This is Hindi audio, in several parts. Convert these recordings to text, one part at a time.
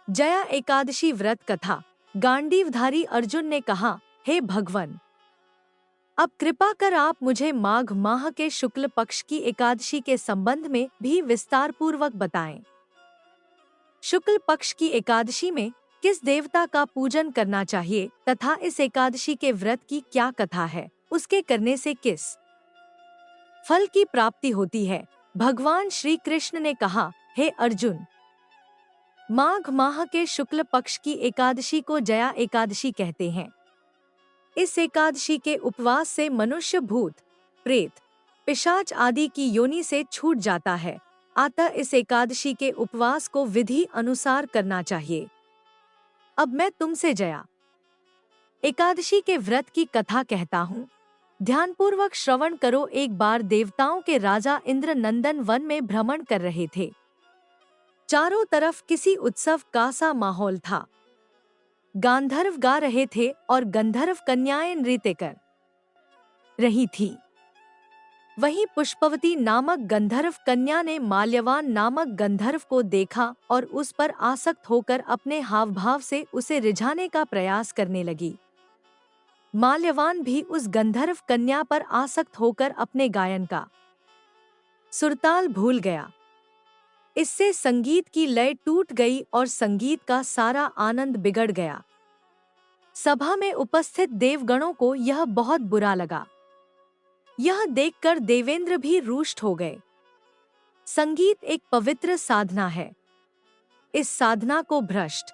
जया एकादशी व्रत कथा। गांडीवधारी अर्जुन ने कहा, हे भगवान, अब कृपा कर आप मुझे माघ माह के शुक्ल पक्ष की एकादशी के संबंध में भी विस्तार पूर्वक बताएं। शुक्ल पक्ष की एकादशी में किस देवता का पूजन करना चाहिए तथा इस एकादशी के व्रत की क्या कथा है, उसके करने से किस फल की प्राप्ति होती है। भगवान श्री कृष्ण ने कहा, हे अर्जुन, माघ माह के शुक्ल पक्ष की एकादशी को जया एकादशी कहते हैं। इस एकादशी के उपवास से मनुष्य भूत, प्रेत, पिशाच आदि की योनि से छूट जाता है। अतः इस एकादशी के उपवास को विधि अनुसार करना चाहिए। अब मैं तुमसे जया एकादशी के व्रत की कथा कहता हूँ। ध्यानपूर्वक श्रवण करो। एक बार देवताओं के राजा इंद्र नंदन वन में भ्रमण कर रहे थे। चारों तरफ किसी उत्सव का सा माहौल था। गांधर्व गा रहे थे और गंधर्व कन्याएं नृत्य कर रही थी। वहीं पुष्पवती नामक गंधर्व कन्या ने माल्यवान नामक गंधर्व को देखा और उस पर आसक्त होकर अपने हाव भाव से उसे रिझाने का प्रयास करने लगी। माल्यवान भी उस गंधर्व कन्या पर आसक्त होकर अपने गायन का सुरताल भूल गया। इससे संगीत की लय टूट गई और संगीत का सारा आनंद बिगड़ गया। सभा में उपस्थित देवगणों को यह बहुत बुरा लगा। यह देखकर देवेंद्र भी रुष्ट हो गए। संगीत एक पवित्र साधना है। इस साधना को भ्रष्ट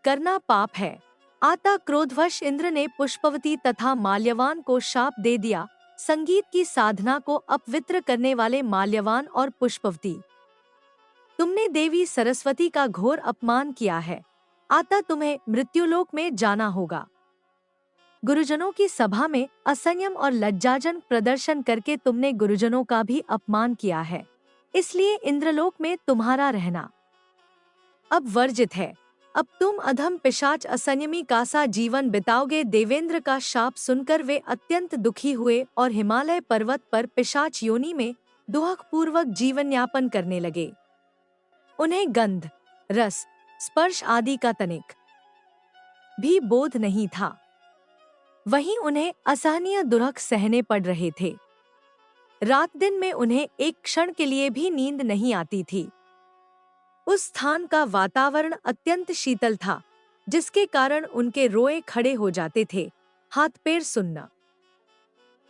करना पाप है। अतः क्रोधवश इंद्र ने पुष्पवती तथा माल्यवान को शाप दे दिया। संगीत की साधना को अपवित्र करने वाले माल्यवान और पुष्पवती, तुमने देवी सरस्वती का घोर अपमान किया है। अतः तुम्हें मृत्युलोक में जाना होगा। गुरुजनों की सभा में असंयम और लज्जाजनक प्रदर्शन करके तुमने गुरुजनों का भी अपमान किया है। इसलिए इंद्रलोक में तुम्हारा रहना अब वर्जित है। अब तुम अधम पिशाच असंयमी का सा जीवन बिताओगे। देवेंद्र का शाप सुनकर वे अत्यंत दुखी हुए और हिमालय पर्वत पर पिशाच योनि में दुहक पूर्वक जीवन यापन करने लगे। उन्हें गंध, रस, स्पर्श आदि का तनिक भी बोध नहीं था। वहीं उन्हें असहनीय दुर्भग सहने पड़ रहे थे। रात दिन में उन्हें एक क्षण के लिए भी नींद नहीं आती थी। उस स्थान का वातावरण अत्यंत शीतल था, जिसके कारण उनके रोए खड़े हो जाते थे, हाथ पैर सुन्न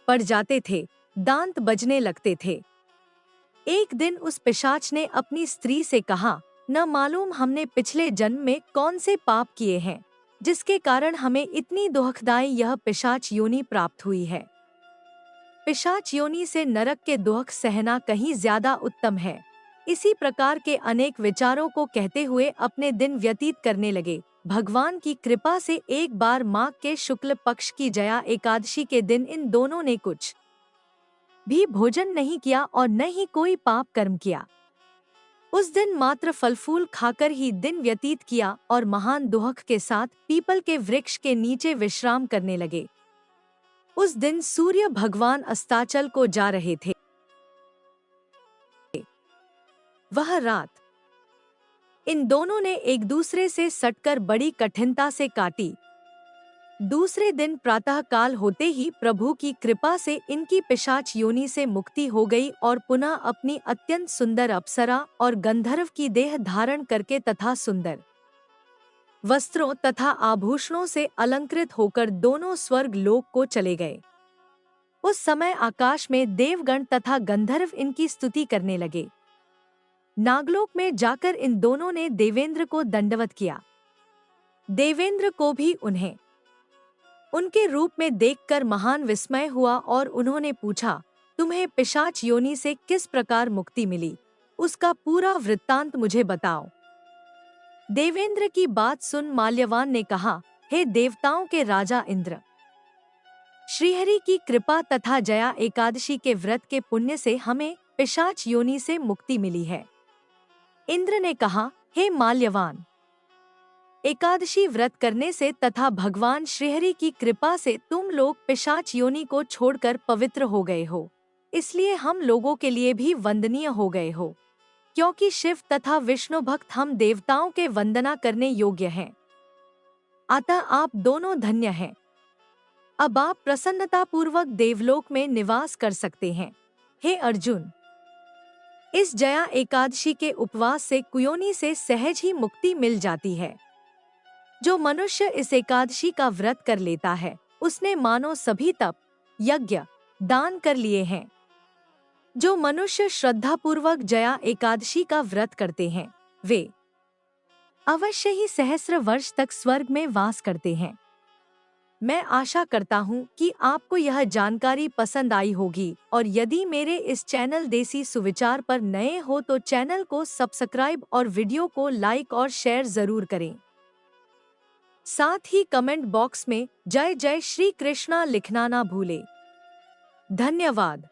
पड़ जाते थे, दांत बजने लगते थे। एक दिन उस पिशाच ने अपनी स्त्री से कहा, न मालूम हमने पिछले जन्म में कौन से पाप किए हैं, जिसके कारण हमें इतनी दुखदायी यह पिशाच योनि प्राप्त हुई है। पिशाच योनि से नरक के दुख सहना कहीं ज्यादा उत्तम है। इसी प्रकार के अनेक विचारों को कहते हुए अपने दिन व्यतीत करने लगे। भगवान की कृपा से एक बार माघ के शुक्ल पक्ष की जया एकादशी के दिन इन दोनों ने कुछ भी भोजन नहीं किया और न ही कोई पाप कर्म किया। उस दिन मात्र फल फूल खाकर ही दिन व्यतीत किया और महान दुहक के साथ पीपल के वृक्ष के नीचे विश्राम करने लगे। उस दिन सूर्य भगवान अस्ताचल को जा रहे थे। वह रात इन दोनों ने एक दूसरे से सटकर बड़ी कठिनता से काटी। दूसरे दिन प्रातः काल होते ही प्रभु की कृपा से इनकी पिशाच योनि से मुक्ति हो गई और पुनः अपनी अत्यंत सुंदर अप्सरा और गंधर्व की देह धारण करके तथा सुंदर वस्त्रों तथा आभूषणों से अलंकृत होकर दोनों स्वर्ग लोक को चले गए। उस समय आकाश में देवगण तथा गंधर्व इनकी स्तुति करने लगे। नागलोक में जाकर इन दोनों ने देवेंद्र को दंडवत किया। देवेंद्र को भी उन्हें उनके रूप में देखकर महान विस्मय हुआ और उन्होंने पूछा, तुम्हें पिशाच योनि से किस प्रकार मुक्ति मिली? उसका पूरा वृत्तांत मुझे बताओ। देवेंद्र की बात सुन माल्यवान ने कहा, हे देवताओं के राजा इंद्र, श्रीहरि की कृपा तथा जया एकादशी के व्रत के पुण्य से हमें पिशाच योनि से मुक्ति मिली है। इंद्र ने कहा, हे माल्यवान, एकादशी व्रत करने से तथा भगवान श्रीहरि की कृपा से तुम लोग पिशाच योनि को छोड़कर पवित्र हो गए हो, इसलिए हम लोगों के लिए भी वंदनीय हो गए हो। क्योंकि शिव तथा विष्णु भक्त हम देवताओं के वंदना करने योग्य हैं। अतः आप दोनों धन्य हैं। अब आप प्रसन्नतापूर्वक देवलोक में निवास कर सकते हैं। हे अर्जुन, इस जया एकादशी के उपवास से कुयोनी से सहज ही मुक्ति मिल जाती है। जो मनुष्य इस एकादशी का व्रत कर लेता है, उसने मानो सभी तप, यज्ञ, दान कर लिए हैं। जो मनुष्य श्रद्धापूर्वक जया एकादशी का व्रत करते हैं, वे अवश्य ही सहस्र वर्ष तक स्वर्ग में वास करते हैं। मैं आशा करता हूँ कि आपको यह जानकारी पसंद आई होगी, और यदि मेरे इस चैनल देसी सुविचार पर नए हो तो चैनल को सब्सक्राइब और वीडियो को लाइक और शेयर जरूर करें। साथ ही कमेंट बॉक्स में जय जय श्री कृष्णा लिखना ना भूलें। धन्यवाद।